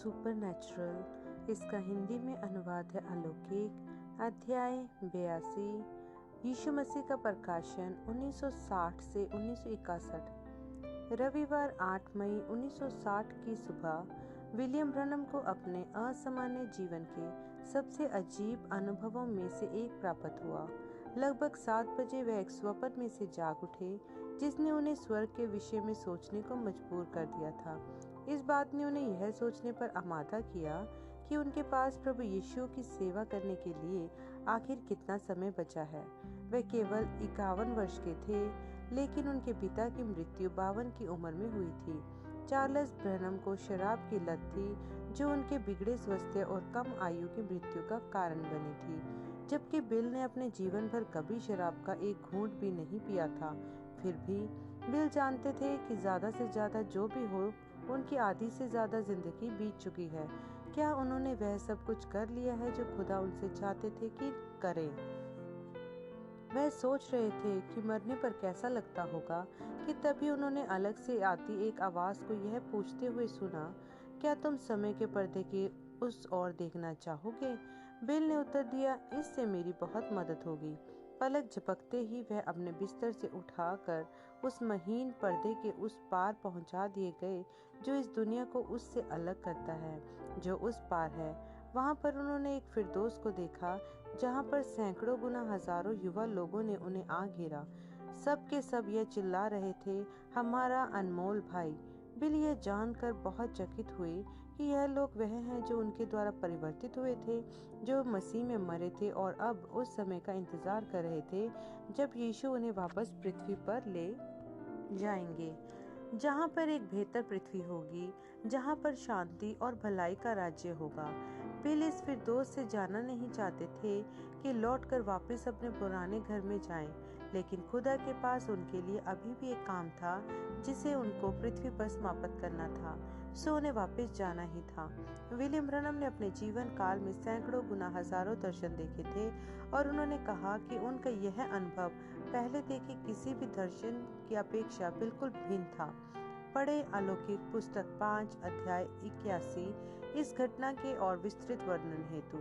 Supernatural. इसका हिंदी में अनुवाद है अलौकिक। अध्याय 82। यीशु मसीह का प्रकाशन 1960 से 1961। रविवार 8 मई 1960 की सुबह विलियम ब्रनम को अपने असामान्य जीवन के सबसे अजीब अनुभवों में से एक प्राप्त हुआ। लगभग 7 बजे वह एक स्वप्न में से जाग उठे जिसने उन्हें स्वर्ग के विषय में सोचने को मजबूर कर दिया था। इस बात ने उन्हें यह सोचने पर आमादा किया कि उनके पास प्रभु यीशु की सेवा करने के लिए आखिर कितना समय बचा है। वे केवल 51 वर्ष के थे, लेकिन उनके पिता की मृत्यु 52 की उम्र में हुई थी। चार्ल्स ब्रनम को शराब की लत थी, जो उनके बिगड़े स्वास्थ्य और कम आयु की मृत्यु का कारण बनी थी, जबकि बिल ने अपने जीवन भर कभी शराब का एक घूंट भी नहीं पिया था। फिर भी बिल जानते थे कि ज्यादा से ज्यादा जो भी हो, उनकी आधी से ज्यादा जिंदगी बीत चुकी है। क्या उन्होंने वह सब कुछ कर लिया है जो खुदा उनसे चाहते थे कि करें? वह सोच रहे थे कि मरने पर कैसा लगता होगा कि तभी उन्होंने अलग से आती एक आवाज को यह पूछते हुए सुना, क्या तुम समय के पर्दे की उस ओर देखना चाहोगे? बिल ने उत्तर दिया, इससे मेरी बहुत मदद होगी। पलक झपकते ही वह अपने बिस्तर से उठाकर उस महीन पर्दे के उस पार पहुंचा दिए गए जो इस दुनिया को उससे अलग करता है, जो उस पार है। वहां पर उन्होंने एक फिरदौस को देखा जहां पर सैकड़ों गुना हजारों युवा लोगों ने उन्हें आ घेरा। सब के सब यह चिल्ला रहे थे, हमारा अनमोल भाई। बिल यह जानकर बहुत चकित हुए कि यह लोग वह हैं जो उनके द्वारा परिवर्तित हुए थे, जो मसीह में मरे थे और अब उस समय का इंतजार कर रहे थे जब यीशु उन्हें वापस पृथ्वी पर ले जाएंगे, जहां पर एक बेहतर पृथ्वी होगी, जहां पर शांति और भलाई का राज्य होगा। बिल इस फिरदौस से जाना नहीं चाहते थे कि लौटकर वापस अपने पुराने घर में जाएं, लेकिन खुदा के पास उनके लिए अभी भी एक काम था जिसे उनको पृथ्वी पर समाप्त करना था, सो उन्हें वापस जाना ही था। विलियम ब्रनम ने अपने जीवन काल में सैकड़ों गुना हजारों दर्शन देखे थे और उन्होंने कहा कि उनका यह अनुभव पहले देखे किसी भी दर्शन की अपेक्षा बिल्कुल भिन्न था। पढ़े अलौकिक पुस्तक 5 अध्याय 81 इस घटना के और विस्तृत वर्णन हेतु।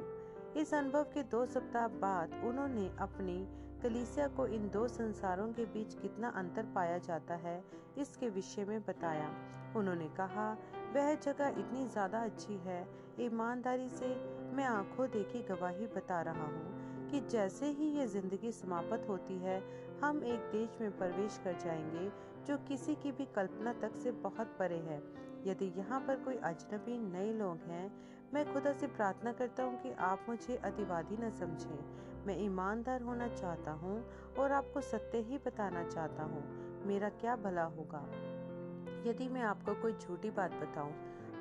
इस अनुभव के 2 सप्ताह बाद उन्होंने अपनी कलीसिया को इन दो संसारों के बीच कितना अंतर पाया जाता है इसके विषय में बताया। उन्होंने कहा, वह जगह इतनी ज्यादा अच्छी है, ईमानदारी से मैं आंखों देखी गवाही बता रहा हूँ कि जैसे ही ये जिंदगी समाप्त होती है, हम एक देश में प्रवेश कर जाएंगे जो किसी की भी कल्पना तक से बहुत परे है। यदि यहाँ पर कोई अजनबी नए लोग हैं, मैं खुदा से प्रार्थना करता हूँ कि आप मुझे अतिवादी न समझें। मैं ईमानदार होना चाहता हूँ और आपको सत्य ही बताना चाहता हूँ। मेरा क्या भला होगा यदि मैं आपको कोई झूठी बात बताऊं।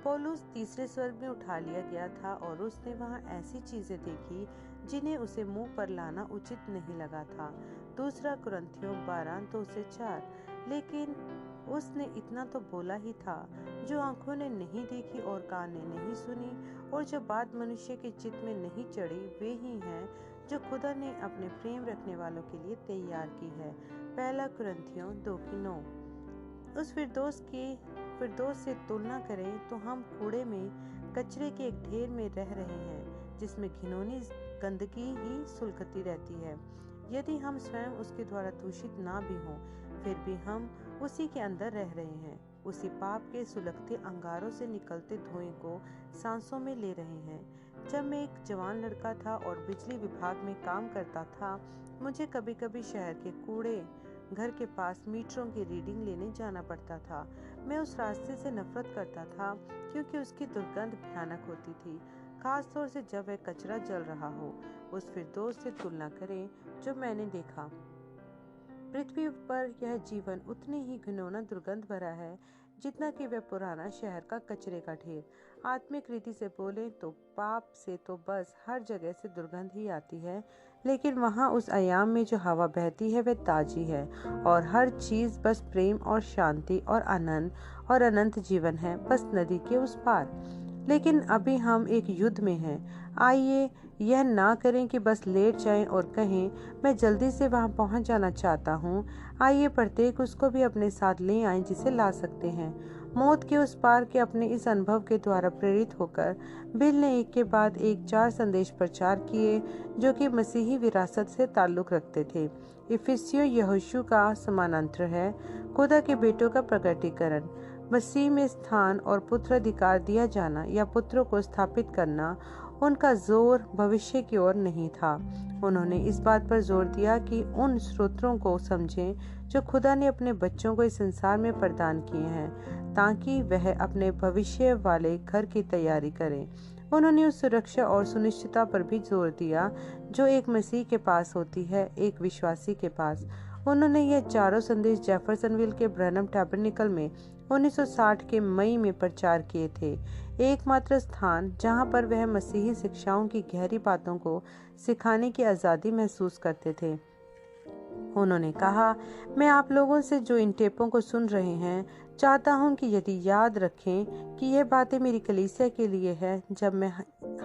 पौलुस तीसरे स्वर्ग में उठा लिया गया था और उसने वहां ऐसी चीजें देखी जिन्हें उसे मुंह पर लाना उचित नहीं लगा था। दूसरा कुरिन्थियों 12:2-4। लेकिन उसने इतना तो बोला ही था जो आंखों ने नहीं देखी और कान ने नहीं सुनी, और जो बात मनुष्य के चित्त में नहीं चढ़ी, वे ही हैं जो खुदा ने अपने प्रेम रखने वालों के लिए तैयार की है। पहला कुरिन्थियों 2:9। उस फिरदौस से तुलना करें तो हम कूड़े में कचरे के एक ढेर में रह रहे हैं जिसमें घिनौनी गंदगी ही सुलगती रहती है। यदि हम स्वयं उसके द्वारा दूषित ना भी हों, फिर भी हम उसी के अंदर रह रहे हैं, उसी पाप के सुलगते अंगारों से निकलते धुएं को सांसों में ले रहे हैं। जब मैं एक जवान लड़का था और बिजली विभाग में काम करता था, मुझे कभी कभी शहर के कूड़े घर के पास मीटरों की रीडिंग लेने जाना पड़ता था। मैं उस रास्ते से नफरत करता था क्योंकि उसकी दुर्गंध भयानक होती थी, खास तौर से जब वह कचरा जल रहा हो। उस फिरदौस से तुलना करें जो मैंने देखा। पृथ्वी पर यह जीवन उतनी ही घिनौना दुर्गंध भरा है जितना कि वह पुराना शहर का कचरे का ढेर। आत्मिक रीति से बोले तो पाप से तो बस हर जगह से दुर्गंध ही आती है, लेकिन वहाँ उस आयाम में जो हवा बहती है वह ताजी है और हर चीज बस प्रेम और शांति और आनंद और अनंत जीवन है, बस नदी के उस पार। लेकिन अभी हम एक युद्ध में हैं। आइए यह ना करें कि बस लेट जाएं और कहें मैं जल्दी से वहां पहुंच जाना चाहता हूं। आइए प्रत्येक उसको भी अपने साथ ले आएं जिसे ला सकते हैं। मौत के उस पार के अपने इस अनुभव के द्वारा प्रेरित होकर बिल ने एक के बाद एक 4 संदेश प्रचार किए जो कि मसीही विरासत से ताल्लुक रखते थे। इफिसियों यहोशू का समानांतर है, खुदा के बेटों का प्रकटीकरण, मसीह में स्थान और पुत्राधिकार दिया जाना या पुत्रों को स्थापित करना। उनका जोर भविष्य की ओर नहीं था। उन्होंने इस बात पर जोर दिया कि उन स्रोतों को समझें जो खुदा ने अपने बच्चों को इस संसार में प्रदान किए हैं ताकि वह अपने भविष्य वाले घर की तैयारी करें। उन्होंने उस सुरक्षा और सुनिश्चितता पर भी जोर दिया जो एक मसीह के पास होती है, एक विश्वासी के पास। उन्होंने ये चारों संदेश जेफरसनविल के ब्रैनम टैबरनेकल में 1960 के मई में प्रचार किए थे, एकमात्र स्थान जहां पर वह मसीही शिक्षाओं की गहरी बातों को सिखाने की आज़ादी महसूस करते थे। उन्होंने कहा, मैं आप लोगों से जो इन टेपों को सुन रहे हैं चाहता हूं कि यदि याद रखें कि यह बातें मेरी कलीसिया के लिए है। जब मैं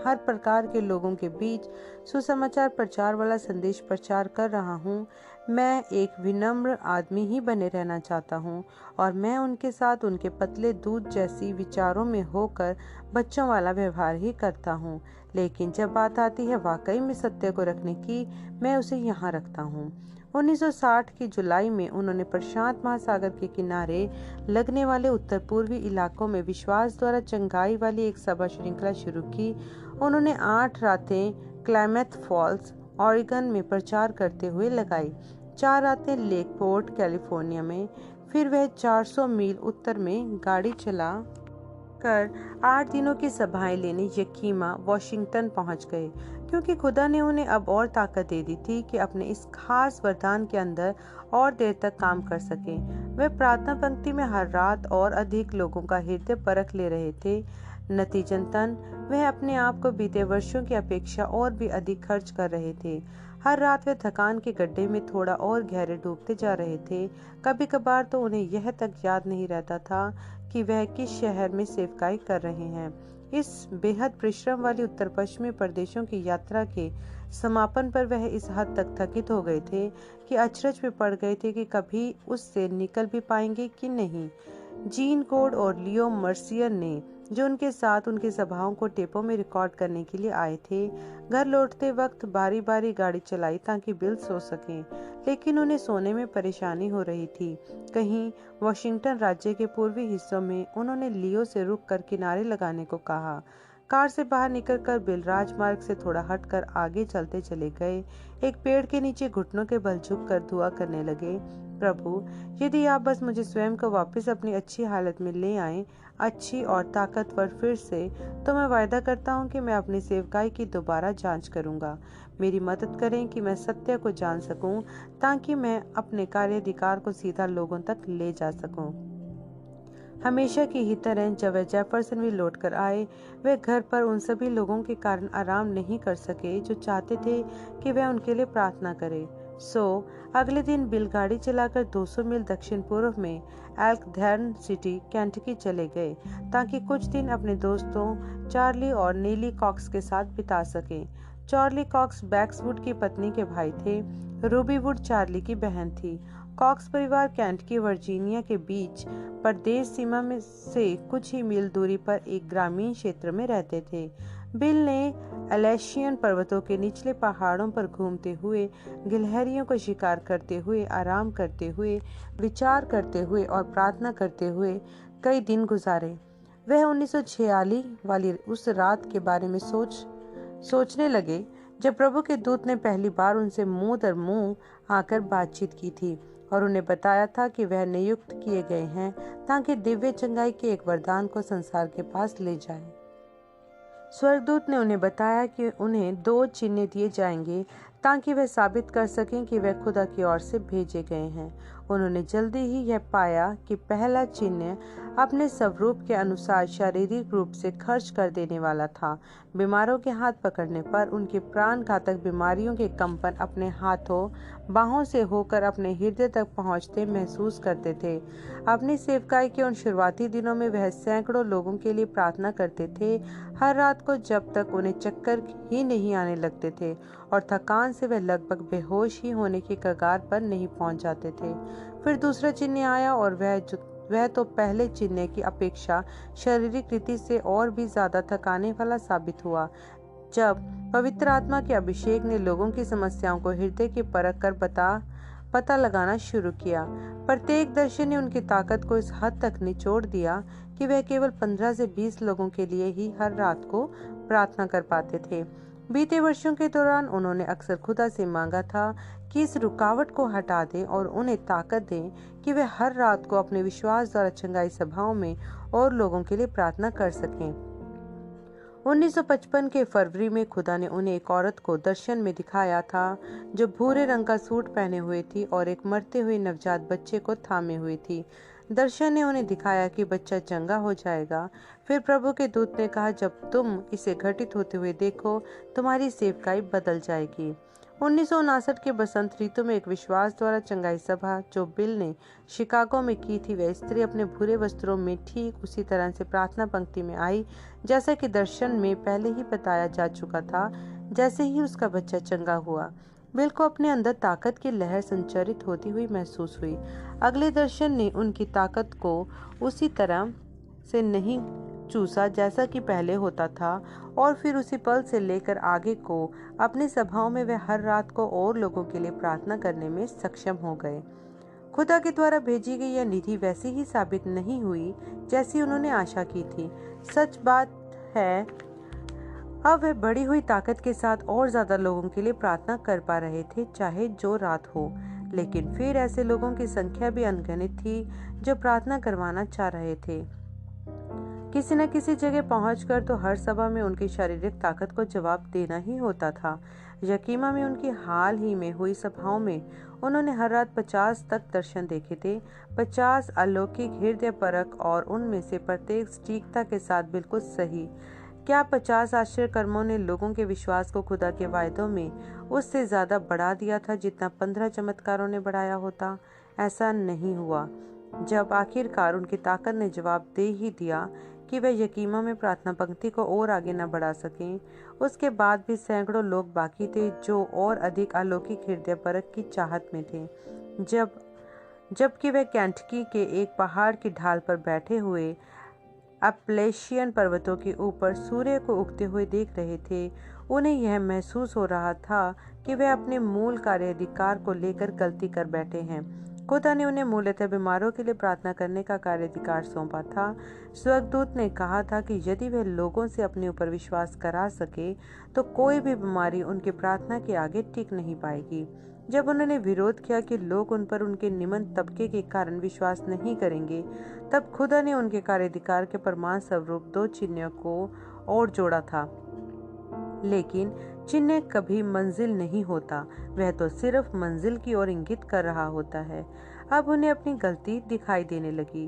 हर प्रकार के लोगों के बीच सुसमाचार प्रचार वाला संदेश प्रचार कर रहा हूं, मैं एक विनम्र आदमी ही बने रहना चाहता हूं और मैं उनके साथ उनके पतले दूध जैसी विचारों में होकर बच्चों वाला व्यवहार ही करता हूं। लेकिन जब बात आती है वाकई में सत्य को रखने की, मैं उसे यहाँ रखता हूँ। 1960 की जुलाई में उन्होंने प्रशांत महासागर के किनारे लगने वाले उत्तर पूर्वी इलाकों में विश्वास द्वारा चंगाई वाली एक सभा श्रृंखला शुरू की। उन्होंने 8 रातें क्लाइमेथ फॉल्स, ऑरिगन में प्रचार करते हुए लगाई, 4 रातें लेकपोर्ट, कैलिफोर्निया में। फिर वह 400 मील उत्तर में गाड़ी चला कर 8 दिनों की सभाएं लेने यकीमा, वॉशिंगटन पहुंच गए, क्योंकि खुदा ने उन्हें अब और ताकत दे दी थी कि अपने इस खास वरदान के अंदर और देर तक काम कर सकें। वे प्रार्थना पंक्ति में हर रात और अधिक लोगों का हृदय परख ले रहे थे। नतीजतन वह अपने आप को बीते वर्षों की अपेक्षा और भी अधिक खर्च कर रहे थे। हर रात वे थकान के गड्ढे में थोड़ा और गहरे डूबते जा रहे थे। कभी कभार तो उन्हें यह तक याद नहीं रहता था कि वह किस शहर में सेवकाई कर रहे हैं। इस बेहद परिश्रम वाली उत्तर पश्चिमी प्रदेशों की यात्रा के समापन पर वह इस हद तक थकित हो गए थे कि अचरज में पड़ गए थे कि कभी उससे निकल भी पाएंगे कि नहीं। जीन कोड और लियो मर्सियर ने, जो उनके साथ उनकी सभाओं को टेपों में रिकॉर्ड करने के लिए आए थे, घर लौटते वक्त बारी बारी गाड़ी चलाई ताकि बिल सो सकें, लेकिन उन्हें सोने में परेशानी हो रही थी। कहीं वॉशिंगटन राज्य के पूर्वी हिस्सों में उन्होंने लियो से रुक कर किनारे लगाने को कहा। कार से बाहर निकलकर बिल राजमार्ग से थोड़ा हटकर आगे चलते चले गए। एक पेड़ के नीचे घुटनों के बल झुककर दुआ करने लगे, प्रभु, यदि आप बस मुझे स्वयं को वापस अपनी अच्छी हालत में ले आएं, अच्छी और ताकतवर फिर से, तो मैं वायदा करता हूं कि मैं अपनी सेवकाई की दोबारा जांच करूंगा। मेरी मदद करें कि मैं सत्य को जान सकूं ताकि मैं अपने कार्याधिकार को सीधा लोगों तक ले जा सकूं। हमेशा की ही तरह जब वह जेफरसनविल लौट कर आए, वे घर पर उन सभी लोगों के कारण आराम नहीं कर सके जो चाहते थे कि वह उनके लिए प्रार्थना करे। अगले दिन बिल गाड़ी चलाकर 200 मील दक्षिण पूर्व में एल्कधर्न सिटी, केंटकी चले गए ताकि कुछ दिन अपने दोस्तों चार्ली और नीली कॉक्स के साथ बिता सकें। चार्ली कॉक्स बैक्सवुड की पत्नी के भाई थे। रूबी वुड चार्ली की बहन थी। कॉक्स परिवार केंटकी वर्जीनिया के बीच प्रदेश सीमा में से कुछ ही मील दूरी पर एक ग्रामीण क्षेत्र में रहते थे। बिल ने एलेशियन पर्वतों के निचले पहाड़ों पर घूमते हुए, गिलहरियों को शिकार करते हुए, आराम करते हुए, विचार करते हुए और प्रार्थना करते हुए कई दिन गुजारे। वह 1946 वाली उस रात के बारे में सोचने लगे जब प्रभु के दूत ने पहली बार उनसे मुंह दर मुंह आकर बातचीत की थी और उन्हें बताया था कि वह नियुक्त किए गए हैं ताकि दिव्य चंगाई के एक वरदान को संसार के पास ले जाए। स्वर्गदूत ने उन्हें बताया कि उन्हें 2 चिन्ह दिए जाएंगे ताकि वे साबित कर सकें कि वे खुदा की ओर से भेजे गए हैं। उन्होंने जल्दी ही यह पाया कि पहला चिन्ह अपने स्वरूप के अनुसार शारीरिक रूप से खर्च कर देने वाला था। बीमारों के हाथ पकड़ने पर उनकी प्राण घातक बीमारियों के कंपन अपने हाथों बाहों से होकर अपने हृदय तक पहुंचते महसूस करते थे। अपनी सेवकाई के उन शुरुआती दिनों में वह सैकड़ों लोगों के लिए प्रार्थना करते थे, हर रात को, जब तक उन्हें चक्कर ही नहीं आने लगते थे और थकान से वह लगभग बेहोश ही होने की कगार पर नहीं पहुंच जाते थे। फिर दूसरा चिन्ह आया और वह वह तो पहले चिन्ह की अपेक्षा शारीरिक रीति से और भी ज्यादा थकाने वाला साबित हुआ। जब पवित्र आत्मा के अभिषेक ने लोगों की समस्याओं को हृदय की परख कर पता लगाना शुरू किया, प्रत्येक दर्शन ने उनकी ताकत को इस हद तक निचोड़ दिया कि वह केवल 15 से 20 लोगों के लिए ही हर रात को प्रार्थना कर पाते थे। बीते वर्षों के दौरान उन्होंने अक्सर खुदा से मांगा था कि इस रुकावट को हटा दें और उन्हें ताकत दें कि वे हर रात को अपने विश्वास द्वारा चंगाई सभाओं में और लोगों के लिए प्रार्थना कर सकें। 1955 के फरवरी में खुदा ने उन्हें एक औरत को दर्शन में दिखाया था जो भूरे रंग का सूट पहने हुए थी और एक मरते हुए नवजात बच्चे को थामे हुई थी। दर्शन ने उन्हें दिखाया कि बच्चा चंगा हो जाएगा। फिर प्रभु के दूत ने कहा, जब तुम इसे घटित होते हुए देखो, तुम्हारी सेवकाई बदल जाएगी। 1959 के बसंत ऋतु में एक विश्वास द्वारा चंगाई सभा जो बिल ने शिकागो में की थी, वह स्त्री अपने भूरे वस्त्रों में ठीक उसी तरह से प्रार्थना पंक्ति में आई जैसा कि दर्शन में पहले ही बताया जा चुका था। जैसे ही उसका बच्चा चंगा हुआ, बिल को अपने अंदर ताकत की लहर संचारित होती हुई महसूस हुई। अगले दर्शन ने उनकी ताकत को उसी तरह से नहीं चूसा जैसा कि पहले होता था, और फिर उसी पल से लेकर आगे को अपनी सभाओं में वे हर रात को और लोगों के लिए प्रार्थना करने में सक्षम हो गए। खुदा के द्वारा भेजी गई यह निधि वैसी ही साबित नहीं हुई जैसी उन्होंने आशा की थी। सच बात है, अब वे बढ़ी हुई ताकत के साथ और ज्यादा लोगों के लिए प्रार्थना कर पा रहे थे, चाहे जो रात हो। लेकिन फिर ऐसे लोगों की संख्या भी अनगिनत थी जो प्रार्थना करवाना चाह रहे थे। किसी न किसी जगह पहुंचकर तो हर सभा में उनकी शारीरिक ताकत को जवाब देना ही होता था। यकीमा में उनकी हाल ही में हुई सभाओं में उन्होंने हर रात 50 तक दर्शन देखे थे। 50 अलौकिक हृदय परख, और उनमें से प्रत्येक सटीकता के साथ बिल्कुल सही। क्या 50 आश्चर्य कर्मों ने लोगों के विश्वास को खुदा के वायदों में उससे ज्यादा बढ़ा दिया था जितना 15 चमत्कारों ने बढ़ाया होता? ऐसा नहीं हुआ। जब आखिरकार उनकी ताकत ने जवाब दे ही दिया कि वे यकीमा में प्रार्थना पंक्ति को और आगे न बढ़ा सकें, उसके बाद भी सैकड़ों लोग बाकी थे जो और अधिक अलौकिक हृदय परख की चाहत में थे। जबकि वे केंटकी के एक पहाड़ की ढाल पर बैठे हुए अपलेशियन पर्वतों के ऊपर सूर्य को उगते हुए देख रहे थे, उन्हें यह महसूस हो रहा था कि वे अपने मूल कार्याधिकार को लेकर गलती कर बैठे हैं। खुदा ने उन्हें मूलतः बीमारों के लिए प्रार्थना करने का कार्याधिकार सौंपा था। स्वर्गदूत ने कहा था कि यदि वे लोगों से अपने ऊपर विश्वास करा सके तो कोई भी बीमारी उनकी प्रार्थना के आगे टिक नहीं पाएगी। जब उन्होंने विरोध किया कि लोग उन पर उनके निम्न तबके के कारण विश्वास नहीं करेंगे, तब खुदा ने उनके कार्याधिकार के प्रमाण स्वरूप 2 चिन्हों को और जोड़ा था। लेकिन चिन्ह कभी मंजिल नहीं होता, वह तो सिर्फ मंजिल की ओर इंगित कर रहा होता है। अब उन्हें अपनी गलती दिखाई देने लगी।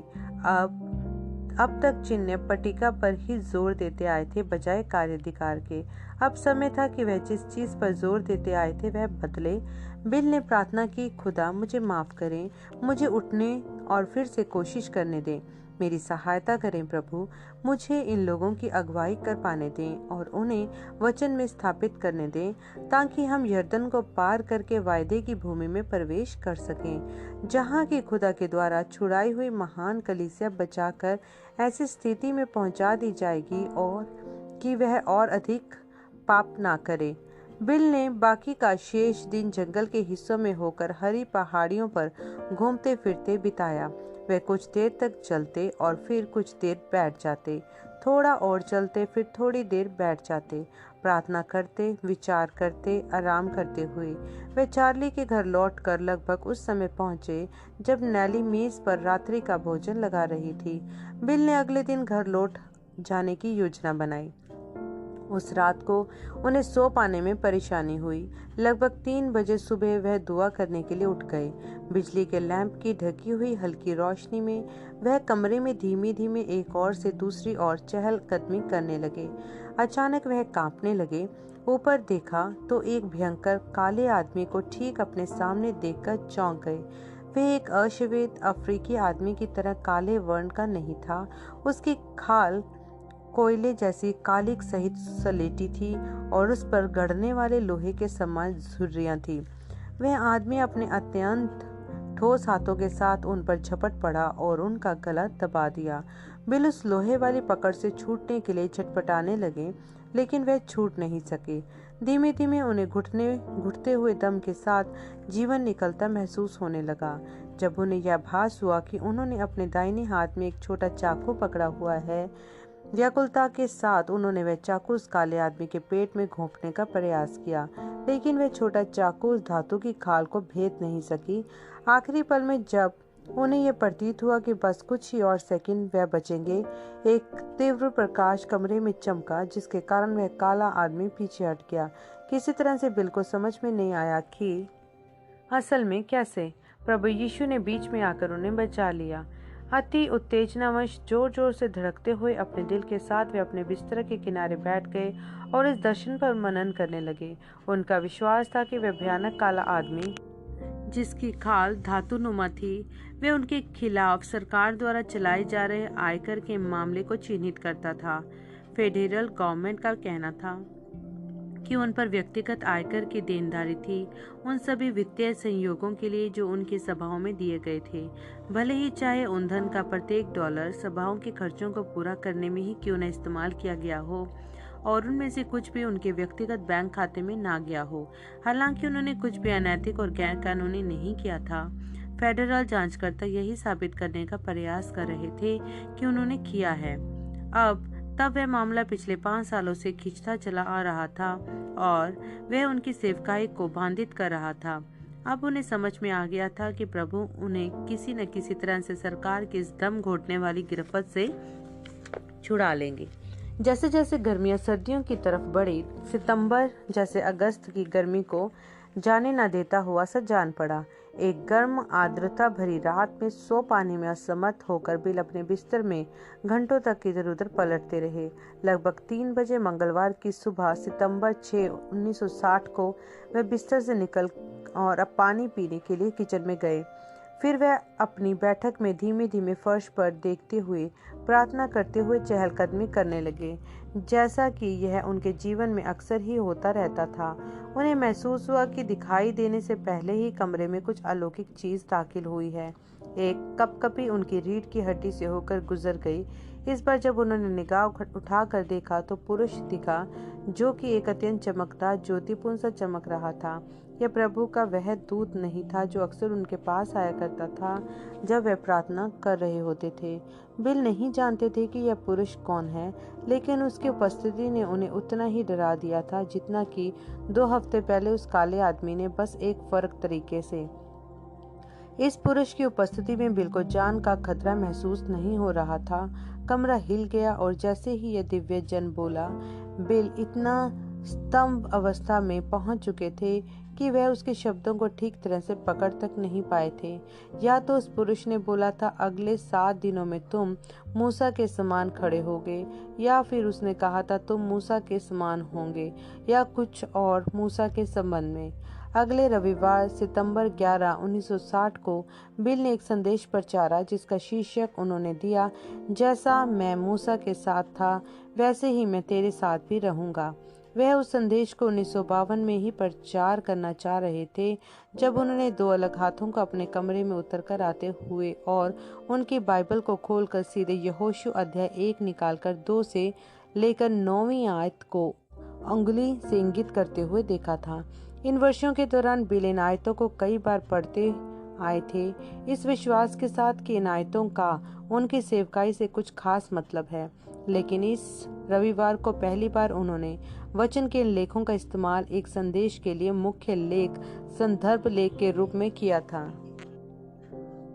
अब तक चिन्ह पट्टिका पर ही जोर देते आए थे बजाय कार्याधिकार के। अब समय था कि वह जिस चीज पर जोर देते आए थे वह बदले। बिल ने प्रार्थना की, खुदा मुझे माफ करें, मुझे उठने और फिर से कोशिश करने दें, मेरी सहायता करें प्रभु, मुझे इन लोगों की अगुवाई कर पाने दें और उन्हें वचन में स्थापित करने दें ताकि हम यर्दन को पार करके वायदे की भूमि में प्रवेश कर सकें, जहां की खुदा के द्वारा छुड़ाई हुई महान कलीसिया बचाकर ऐसी स्थिति में पहुंचा दी जाएगी और कि वह और अधिक पाप ना करे। बिल ने बाकी का शेष दिन जंगल के हिस्सों में होकर हरी पहाड़ियों पर घूमते फिरते बिताया। वे कुछ देर तक चलते और फिर कुछ देर बैठ जाते, थोड़ा और चलते फिर थोड़ी देर बैठ जाते, प्रार्थना करते, विचार करते, आराम करते हुए वे चार्ली के घर लौटकर लगभग उस समय पहुंचे जब नेली मेज पर रात्रि का भोजन लगा रही थी। बिल ने अगले दिन घर लौट जाने की योजना बनाई। उस रात को उन्हें सो पाने में परेशानी हुई। लगभग 3 बजे सुबह वह दुआ करने के लिए उठ गए। बिजली के लैंप की ढकी हुई हल्की रोशनी में वह कमरे में धीमे धीमे एक ओर से दूसरी ओर चहलकदमी करने लगे। अचानक वह कांपने लगे। ऊपर देखा तो एक भयंकर काले आदमी को ठीक अपने सामने देखकर चौंक गए। वह एक अश्वेत अफ्रीकी आदमी की तरह काले वर्ण का नहीं था। उसकी खाल कोयले जैसी कालिक सहित सलेटी थी और उस पर गढ़ने वाले लोहे के समान झुर्रियां थी। वह आदमी अपने अत्यंत ठोस हाथों के साथ उन पर झपट पड़ा और उनका गला दबा दिया। बिल उस लोहे वाली पकड़ से छूटने के लिए झटपटाने लगे, लेकिन वह छूट नहीं सके। धीमे धीमे उन्हें घुटते हुए दम के साथ जीवन निकलता महसूस होने लगा। जब उन्हें यह आभास हुआ कि उन्होंने अपने दाहिने हाथ में एक छोटा चाकू पकड़ा हुआ है, व्याकुलता के साथ उन्होंने वह चाकू उस काले आदमी के पेट में घोंपने का प्रयास किया, लेकिन वह छोटा चाकू उस धातु की खाल को भेद नहीं सकी। आखिरी पल में जब उन्हें यह प्रतीत हुआ कि बस कुछ ही और सेकंड वह बचेंगे, एक तीव्र प्रकाश कमरे में चमका, जिसके कारण वह काला आदमी पीछे हट गया। किसी तरह से बिल को समझ में नहीं आया कि असल में कैसे प्रभु यीशु ने बीच में आकर उन्हें बचा लिया। अति उत्तेजनावश जोर जोर से धड़कते हुए अपने दिल के साथ वे अपने बिस्तर के किनारे बैठ गए और इस दर्शन पर मनन करने लगे। उनका विश्वास था कि वह भयानक काला आदमी, जिसकी खाल धातुनुमा थी, वे उनके खिलाफ सरकार द्वारा चलाए जा रहे आयकर के मामले को चिन्हित करता था। फेडरल गवर्नमेंट का कहना था कि उन पर व्यक्तिगत आयकर की देनदारी थी, उन सभी वित्तीय संयोगों के लिए जो उनकी सभाओं में दिए गए थे, भले ही चाहे ईंधन का प्रत्येक डॉलर सभाओं के खर्चों को पूरा करने में ही क्यों न इस्तेमाल किया गया हो, और उनमें से कुछ भी उनके व्यक्तिगत बैंक खाते में ना गया हो। हालांकि उन्होंने कुछ भी अनैतिक और गैर कानूनी नहीं किया था। फेडरल जांचकर्ता यही साबित करने का प्रयास कर रहे थे कि उन्होंने किया है। तब वह मामला पिछले 5 सालों से खिंचता चला आ रहा था और वह उनकी सेवकाई को बाधित कर रहा था। अब उन्हें समझ में आ गया था कि प्रभु उन्हें किसी न किसी तरह से सरकार की इस दम घोटने वाली गिरफ्त से छुड़ा लेंगे। जैसे जैसे गर्मियां सर्दियों की तरफ बढ़ी, सितंबर जैसे अगस्त की गर्मी को जाने न देता हुआ सा जान पड़ा। एक गर्म आर्द्रता भरी रात में सो पाने में असमर्थ होकर बिल अपने बिस्तर में घंटों तक इधर उधर पलटते रहे। लगभग 3 बजे मंगलवार की सुबह सितंबर 6, 1960 को वह बिस्तर से निकल और अब पानी पीने के लिए किचन में गए। फिर वह अपनी बैठक में धीमे धीमे फर्श पर देखते हुए प्रार्थना करते हुए चहलकदमी करने लगे, जैसा कि यह उनके जीवन में अक्सर ही होता रहता था। उन्हें महसूस हुआ कि दिखाई देने से पहले ही कमरे में कुछ अलौकिक चीज दाखिल हुई है। एक कपकपी उनकी रीढ़ की हड्डी से होकर गुजर गई। इस बार जब उन्होंने निगाह उठाकर देखा तो पुरुष दिखा, जो कि एक अत्यंत चमकदार ज्योतिपूर्ण सा चमक रहा था। यह प्रभु का वह दूत नहीं था जो अक्सर उनके पास आया करता था जब वह प्रार्थना कर रहे होते थे। बिल नहीं जानते थे कि यह पुरुष कौन है, लेकिन उसकी उपस्थिति ने उन्हें उतना ही डरा दिया था जितना कि 2 हफ्ते पहले उस काले आदमी ने, बस एक फर्क तरीके से। इस पुरुष की उपस्थिति में बिल को जान का खतरा महसूस नहीं हो रहा था। कमरा हिल गया और जैसे ही यह दिव्य जन बोला, बिल इतना स्तंभ अवस्था में पहुंच चुके थे कि वह उसके शब्दों को ठीक तरह से पकड़ तक नहीं पाए थे। या तो उस पुरुष ने बोला था, अगले 7 दिनों में तुम मूसा के समान खड़े होगे, या फिर उसने कहा था तुम मूसा के समान होंगे, या कुछ और मूसा के संबंध में। अगले रविवार सितंबर 11, 1960 को बिल ने एक संदेश प्रचारा जिसका शीर्षक उन्होंने दिया, जैसा मैं मूसा के साथ था वैसे ही मैं तेरे साथ भी रहूंगा। वह उस संदेश को 1952 में ही प्रचार करना चाह रहे थे जब उन्होंने 2 अलग हाथों को अपने कमरे में उतरकर आते हुए और उनकी बाइबल को खोलकर सीधे यहोशू अध्याय 1 निकालकर 2 से लेकर 9वीं आयत को उंगली से इंगित करते हुए देखा था। इन वर्षों के दौरान बिल इन आयतों को कई बार पढ़ते आए थे, इस विश्वास के साथ कि इन आयतों का उनकी सेवकाई से कुछ खास मतलब है। लेकिन इस रविवार को पहली बार उन्होंने वचन के इन लेखों का इस्तेमाल एक संदेश के लिए मुख्य लेख, संदर्भ लेख के रूप में किया था।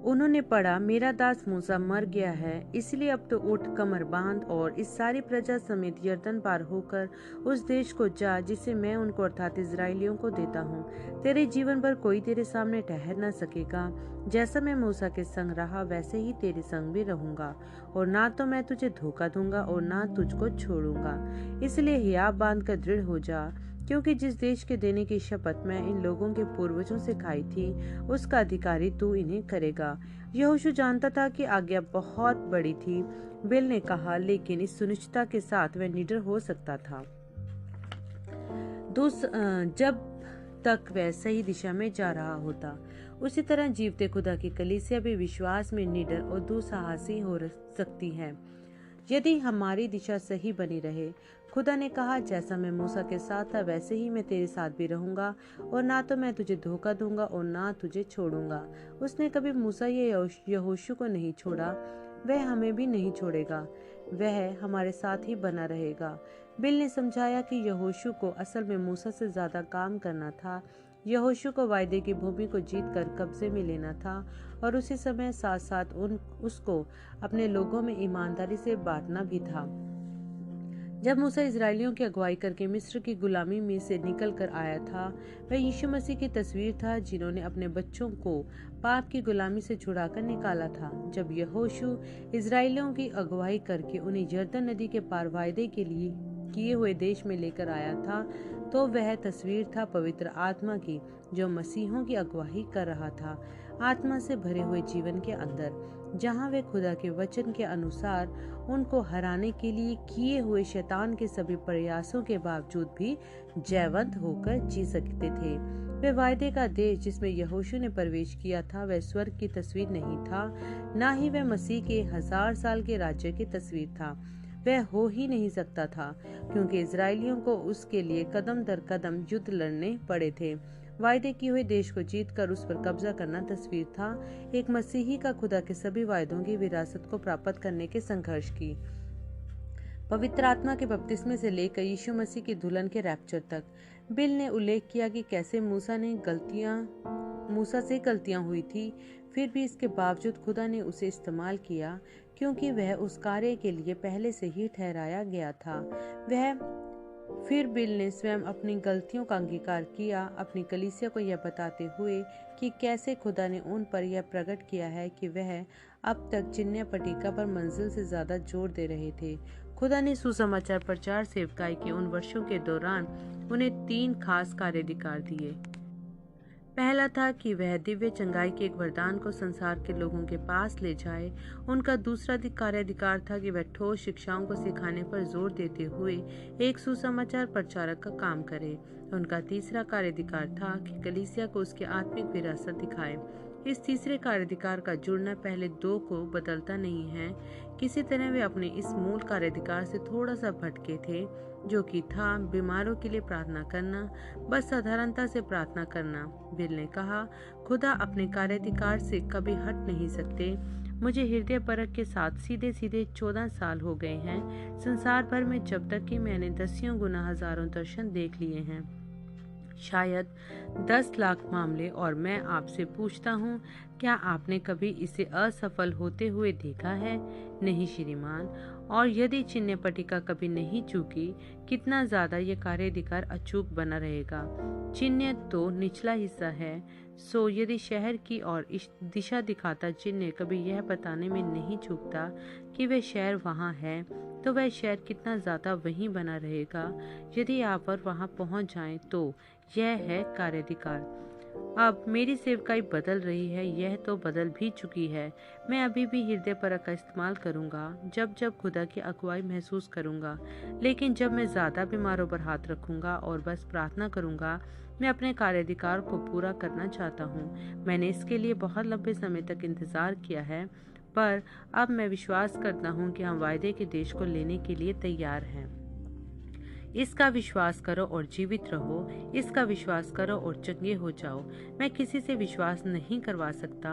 उन्होंने पढ़ा, मेरा दास मूसा मर गया है, इसलिए अब तो उठ, कमर बांध और इस सारी प्रजा समेत यर्दन पार होकर उस देश को जा जिसे मैं उनको अर्थात इजराइलियों को देता हूँ। तेरे जीवन भर कोई तेरे सामने ठहर न सकेगा। जैसा मैं मूसा के संग रहा वैसे ही तेरे संग भी रहूंगा, और ना तो मैं तुझे धोखा दूंगा और ना तुझको छोड़ूंगा। इसलिए हियाव बांध कर दृढ़ हो जा, क्योंकि जिस देश के देने की शपथ मैं इन लोगों के पूर्वजों से खाई थी उसका अधिकारी तू इन्हें करेगा। यहोशू जानता था कि आज्ञा बहुत बड़ी थी, बिल ने कहा, लेकिन इस सुनिश्चितता के साथ वह निडर हो सकता था। जब तक वह सही दिशा में जा रहा होता। उसी तरह जीवते खुदा की कलीसिया भी विश्वास में निडर और दुस्साहसी हो सकती है यदि हमारी दिशा सही बनी रहे। खुदा ने कहा, जैसा मैं मूसा के साथ था वैसे ही मैं तेरे साथ भी रहूंगा, और ना तो मैं तुझे धोखा दूंगा और ना तुझे छोड़ूंगा। उसने कभी मूसा या यहोशू को नहीं छोड़ा, वह हमें भी नहीं छोड़ेगा। वह हमारे साथ ही बना रहेगा। बिल ने समझाया कि यहोशू को असल में मूसा से ज्यादा काम करना था। यहोशू को वायदे की भूमि को जीतकर कब्जे में लेना था और उसी समय साथ साथ उसको अपने लोगों में ईमानदारी से बांटना भी था। जब मूसा इजरायलियों की अगुवाई करके मिस्र की गुलामी में से निकल कर आया था, वह यीशु मसीह की तस्वीर था, जिन्होंने अपने बच्चों को पाप की गुलामी से छुड़ाकर निकाला था। जब यहोशू इजरायलियों की अगुवाई करके उन्हें यरदन नदी के पार वायदे के लिए किए हुए देश में लेकर आया था, तो वह तस्वीर था पवित्र आत्मा की, जो मसीहों की अगुवाई कर रहा था, आत्मा से भरे हुए जीवन के अंदर, जहां वे खुदा के वचन के अनुसार उनको हराने के लिए किए हुए शैतान के सभी प्रयासों के बावजूद भी जयवंत होकर जी सकते थे। वे वायदे का देश जिसमें यहोशू ने प्रवेश किया था, वह स्वर्ग की तस्वीर नहीं था, न ही वह मसीह के 1000 साल के राज्य की तस्वीर था। वह हो ही नहीं सकता था, क्योंकि इजरायलियों को उसके लिए कदम दर कदम युद्ध लड़ने पड़े थे। वायदे किए हुए देश को जीतकर उस पर कब्जा करना तस्वीर था एक मसीही का खुदा के सभी वायदों की विरासत को प्राप्त करने के संघर्ष की। पवित्र आत्मा के बपतिस्मे से लेकर यीशु मसीह की दुल्हन के रैप्चर तक। बिल ने उल्लेख किया कि कैसे मूसा से गलतियां हुई थी, फिर भी इसके बावजूद खुदा ने उसे इस्तेमाल किया, क्योंकि वह उस कार्य के लिए पहले से ही ठहराया गया था। फिर बिल ने स्वयं अपनी गलतियों का अंगीकार किया, अपनी कलीसिया को यह बताते हुए कि कैसे खुदा ने उन पर यह प्रकट किया है कि वह अब तक चिन्ह पटिका पर मंजिल से ज्यादा जोर दे रहे थे। खुदा ने सुसमाचार प्रचार सेवकाई के उन वर्षों के दौरान उन्हें 3 खास कार्याधिकार दिए। पहला था कि वह दिव्य चंगाई के एक वरदान को संसार के लोगों के पास ले जाए। उनका दूसरा कार्याधिकार था कि वह ठोस शिक्षाओं को सिखाने पर जोर देते हुए एक सुसमाचार प्रचारक का काम करे। उनका तीसरा कार्याधिकार था कि कलीसिया को उसकी आत्मिक विरासत दिखाए। इस तीसरे कार्याधिकार का जुड़ना पहले 2 को बदलता नहीं है। किसी तरह वे अपने इस मूल कार्याधिकार से थोड़ा सा भटके थे, जो कि था बीमारों के लिए प्रार्थना करना, बस साधारणता से प्रार्थना करना। बिल ने कहा, खुदा अपने कार्याधिकार से कभी हट नहीं सकते। मुझे हृदय परख के साथ सीधे 14 साल हो गए हैं संसार भर में, जब तक कि मैंने 10 गुना हजारों दर्शन देख लिए हैं, शायद 10 लाख मामले। और मैं आपसे पूछता हूँ, क्या आपने कभी इसे असफल होते हुए देखा है? नहीं श्रीमान। और यदि चिन्ह पट्टिका कभी नहीं चूकी, कितना ज्यादा ये कार्याधिकार अचूक बना रहेगा। चिन्ह तो निचला हिस्सा है, सो यदि शहर की ओर दिशा दिखाता चिन्ह कभी यह बताने में नहीं चूकता कि वह शहर वहाँ है, तो वह शहर कितना ज्यादा वहीं बना रहेगा। यदि आप वहां पहुंच जाएं, तो यह है कार्याधिकार। अब मेरी सेवकाई बदल रही है, यह तो बदल भी चुकी है। मैं अभी भी हृदय परख का इस्तेमाल करूंगा जब जब खुदा की अगुवाई महसूस करूंगा, लेकिन जब मैं ज्यादा बीमारों पर हाथ रखूंगा और बस प्रार्थना करूंगा। मैं अपने कार्याधिकार को पूरा करना चाहता हूँ। मैंने इसके लिए बहुत लंबे समय तक इंतजार किया है, पर अब मैं विश्वास करता हूँ कि हम वायदे के देश को लेने के लिए तैयार हैं। इसका विश्वास करो और जीवित रहो, इसका विश्वास करो और चंगे हो जाओ। मैं किसी से विश्वास नहीं करवा सकता,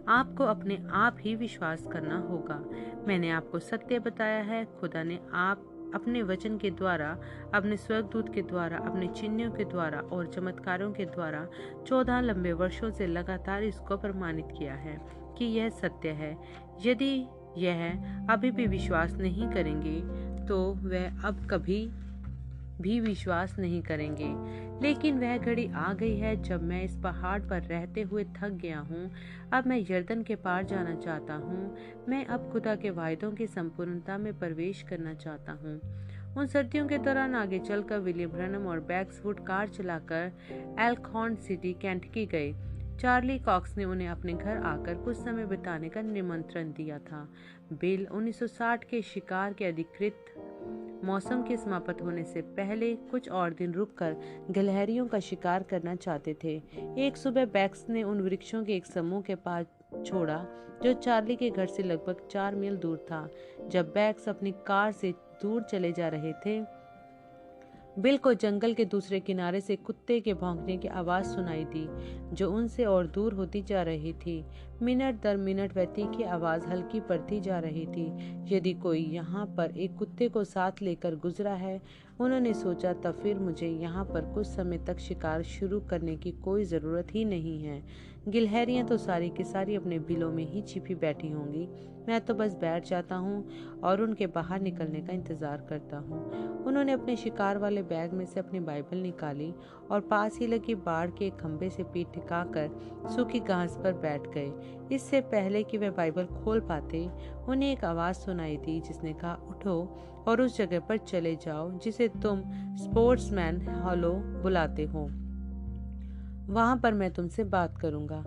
आपको अपने आप ही विश्वास करना होगा। मैंने आपको सत्य बताया है। खुदा ने आप अपने वचन के द्वारा, अपने स्वर्गदूत के द्वारा, अपने चिन्हों के द्वारा और चमत्कारों के द्वारा 14 लंबे वर्षों से लगातार इसको प्रमाणित किया है कि यह सत्य है। यदि यह अभी भी विश्वास नहीं करेंगे, तो वह अब कभी भी विश्वास नहीं करेंगे। लेकिन वह घड़ी आ गई है जब मैं इस पहाड़ पर रहते हुए थक गया हूँ। अब मैं यरदन के पार जाना चाहता हूँ। मैं अब खुदा के वायदों की संपूर्णता में प्रवेश करना चाहता हूँ। उन सर्दियों के दौरान आगे चलकर विलियम ब्रनम और बैक्सवुड कार चलाकर एल्खॉर्न सिटी, केंटकी गए। चार्ली कॉक्स ने उन्हें अपने घर आकर कुछ समय बिताने का निमंत्रण दिया था। बिल 1960 के शिकार के अधिकृत मौसम के समाप्त होने से पहले कुछ और दिन रुककर गिलहरियों का शिकार करना चाहते थे। एक सुबह बैक्स ने उन वृक्षों के एक समूह के पास छोड़ा जो चार्ली के घर से लगभग 4 मील दूर था। जब बैक्स अपनी कार से दूर चले जा रहे थे, बिल को जंगल के दूसरे किनारे से कुत्ते के भौंकने की आवाज सुनाई दी, जो उनसे और दूर होती जा रही थी। मिनट दर मिनट वह तीखी आवाज हल्की पड़ती जा रही थी। यदि कोई यहाँ पर एक कुत्ते को साथ लेकर गुजरा है, उन्होंने सोचा, तब फिर मुझे यहाँ पर कुछ समय तक शिकार शुरू करने की कोई जरूरत ही नहीं है। गिलहरियां तो सारी की सारी अपने बिलों में ही छिपी बैठी होंगी। मैं तो बस बैठ जाता हूँ और उनके बाहर निकलने का इंतजार करता हूँ। उन्होंने अपने शिकार वाले बैग में से अपनी बाइबल निकाली और पास ही लगी बाड़ के एक खंबे से पीठ टिकाकर सूखी घास पर बैठ गए। इससे पहले कि वह बाइबल खोल पाते, उन्हें एक आवाज सुनाई दी जिसने कहा, उठो और उस जगह पर चले जाओ जिसे तुम स्पोर्ट्समैन हॉलो बुलाते हो। वहां पर मैं तुमसे बात करूंगा।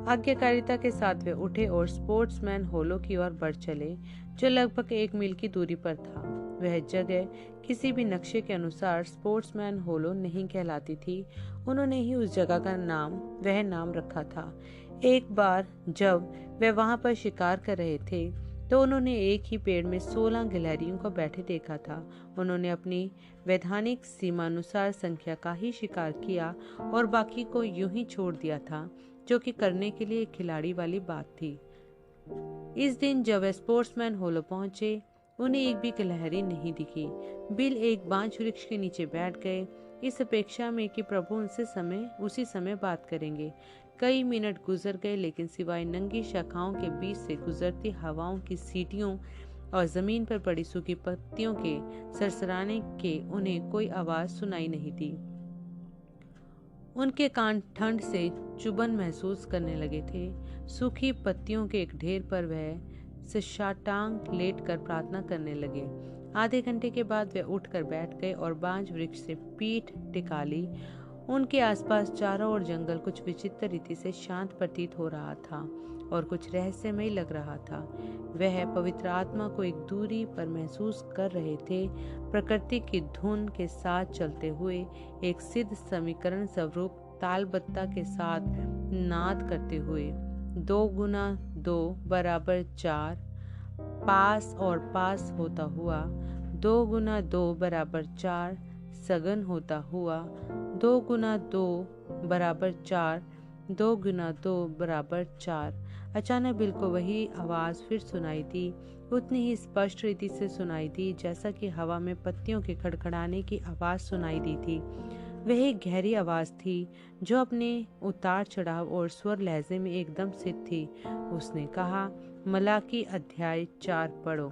आज्ञाकारिता के साथ वे उठे और स्पोर्ट्समैन होलो की ओर बढ़ चले, जो लगभग 1 मील की दूरी पर था। वह जगह किसी भी नक्शे के अनुसार स्पोर्ट्समैन होलो नहीं कहलाती थी। उन्होंने ही उस जगह का वह नाम रखा था। एक बार जब वे वहां पर शिकार कर रहे थे, तो उन्होंने एक ही पेड़ में 16 गिलहरियों को बैठे देखा था। उन्होंने अपनी वैधानिक सीमानुसार संख्या का ही शिकार किया और बाकी को यूं ही छोड़ दिया था, जो कि करने के लिए एक खिलाड़ी वाली बात थी। इस दिन जब वे स्पोर्ट्समैन होलो पहुंचे, उन्हें एक भी गिलहरी नहीं दिखी। बिल एक बांज वृक्ष के नीचे बैठ गए, इस अपेक्षा में कि प्रभु उनसे उसी समय बात करेंगे। कई मिनट गुजर गए, लेकिन सिवाय नंगी शाखाओं के बीच से गुजरती हवाओं की सीटियों और जमीन पर पड़ी सूखी पत्तियों के सरसराने के उन्हें कोई आवाज सुनाई नहीं दी। उनके कान ठंड से चुभन महसूस करने लगे थे। सूखी पत्तियों के एक ढेर पर वह सशाटांग लेटकर प्रार्थना करने लगे। आधे घंटे के बाद वे उठकर बैठ गए और बांज वृक्ष से पीठ टिका ली। उनके आसपास चारों ओर जंगल कुछ विचित्र रीति से शांत प्रतीत हो रहा था और कुछ रहस्यमय लग रहा था। वह पवित्र आत्मा को एक दूरी पर महसूस कर रहे थे, प्रकृति की धुन के साथ चलते हुए, एक सिद्ध समीकरण स्वरूप तालबत्ता के साथ नाद करते हुए। 2 गुना 2 बराबर 4, पास और पास होता हुआ। 2 गुना 2 बराबर 4, सघन होता हुआ। 2 गुना 2 बराबर 4, 2 गुना 2 बराबर 4। अचानक बिल को वही आवाज फिर सुनाई दी, उतनी ही स्पष्ट रीति से सुनाई दी जैसा कि हवा में पत्तियों के खड़खड़ाने की आवाज सुनाई दी थी। वह एक गहरी आवाज थी जो अपने उतार चढ़ाव और स्वर लहजे में एकदम सिद्ध थी। उसने कहा, मलाकी अध्याय 4 पढ़ो।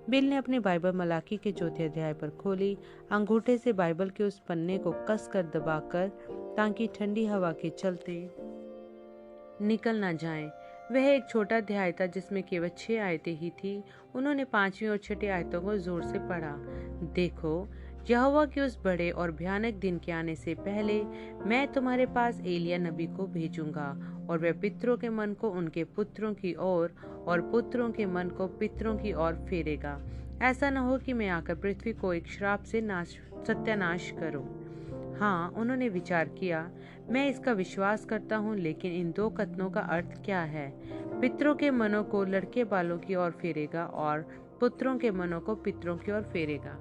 बिल ने अपनी बाइबल मलाकी के 4थे अध्याय पर खोली, अंगूठे से बाइबल के उस पन्ने को कसकर दबाकर, ताकि ठंडी हवा के चलते निकल ना जाए। वह एक छोटा अध्याय था जिसमें केवल 6 आयतें ही थी। उन्होंने 5वीं और 6ठी आयतों को जोर से पढ़ा। देखो, यहोवा के उस बड़े और भयानक दिन के आने से पहले मैं तुम्हारे पास एलिया नबी को भेजूंगा, और वह पितरों के मन को उनके पुत्रों की ओर और पुत्रों के मन को पितरों की ओर फेरेगा। ऐसा न हो कि मैं आकर पृथ्वी को एक श्राप से सत्यानाश करूं। हाँ, उन्होंने विचार किया, मैं इसका विश्वास करता हूँ, लेकिन इन 2 कथनों का अर्थ क्या है? पितरों के मनों को लड़के बालों की ओर फेरेगा और पुत्रों के मनों को पितरों की ओर फेरेगा।